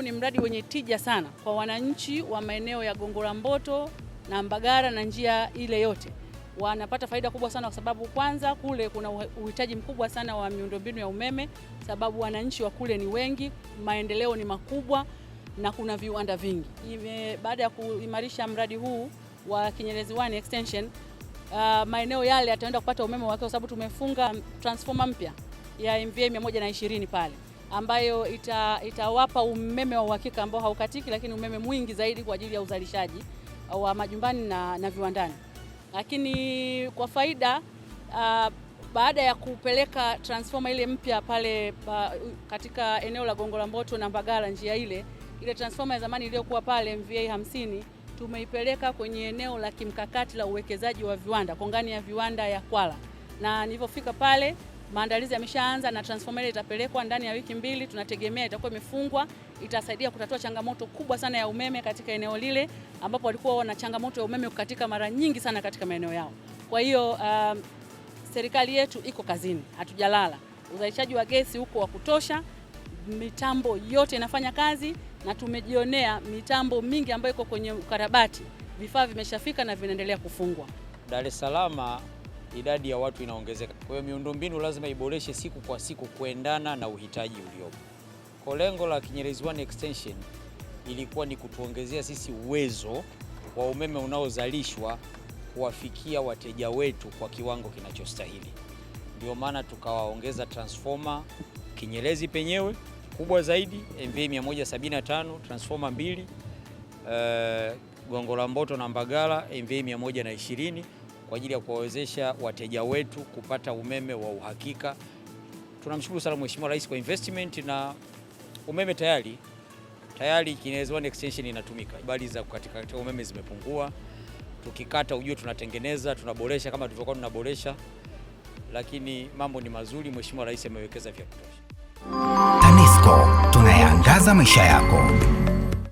ni mradi wenye tija sana kwa wananchi wa maeneo ya Gongo la Mboto na Mbagala na njia ile yote. Wanapata faida kubwa sana kwa sababu kwanza kule kuna uhitaji mkubwa sana wa miundombinu ya umeme, sababu wananchi wa kule ni wengi, maendeleo ni makubwa na kuna viwanda vingi. Baada ya kuimarisha mradi huu wa Kinyerezi 1 extension, maeneo yale yataenda kupata umeme wake kwa sababu tumefunga transformer mpya ya MVA 120 pale, ambayo itawapa umeme wa uhakika ambao haukatiki, lakini umeme mwingi zaidi kwa ajili ya uzalishaji wa majumbani na viwandani. Lakini kwa faida, baada ya kupeleka transformer ile mpya pale katika eneo la Gongo la Mboto na Mbagala, njia ile transformer ya zamani iliyokuwa pale MVA 50 tumeipeleka kwenye eneo la kimkakati la uwekezaji wa viwanda, kongani ya viwanda ya Kwala, na nilipofika pale maandalizi yameshaanza na transformer ile itapelekwa ndani ya wiki 2. Tunategemea itakuwa imefungwa, itasaidia kutatua changamoto kubwa sana ya umeme katika eneo lile ambapo walikuwa wana changamoto ya umeme kukatika mara nyingi sana katika maeneo yao. Kwa hiyo serikali yetu iko kazini, hatujalala. Uzalishaji wa gesi huko wa kutosha, mitambo yote inafanya kazi na tumejionea mitambo mingi ambayo iko kwenye ukarabati, vifaa vimeshafika na vinaendelea kufungwa. Dar es Salaam idadi ya watu inaongezeka. Kwa hiyo miundombinu lazima iboreshe siku kwa siku kuendana na uhitaji uliopo. Kwa lengo la Kinyerezi 1 extension ilikuwa ni kutuongezea sisi uwezo wa umeme unaozalishwa kuwafikia wateja wetu kwa kiwango kinachostahili. Ndio maana tukawaongeza transformer Kinyerezi penyewe kubwa zaidi MVA 175, transformer 2, Gongo la Mboto na Mbagala MVA 120 kwa ajili ya kuwawezesha wateja wetu kupata umeme wa uhakika. Tunamshukuru sana Mheshimiwa Rais kwa investment na umeme tayari Kinyerezi 1 extension inatumika. Bali za kukatika umeme zimepungua. Tukikata ujue tunatengeneza, tunaboresha kama tulivyokuwa tunaboresha. Lakini mambo ni mazuri, Mheshimiwa Rais amewekeza vya kutosha. TANESCO, tunayaangaza maisha yako.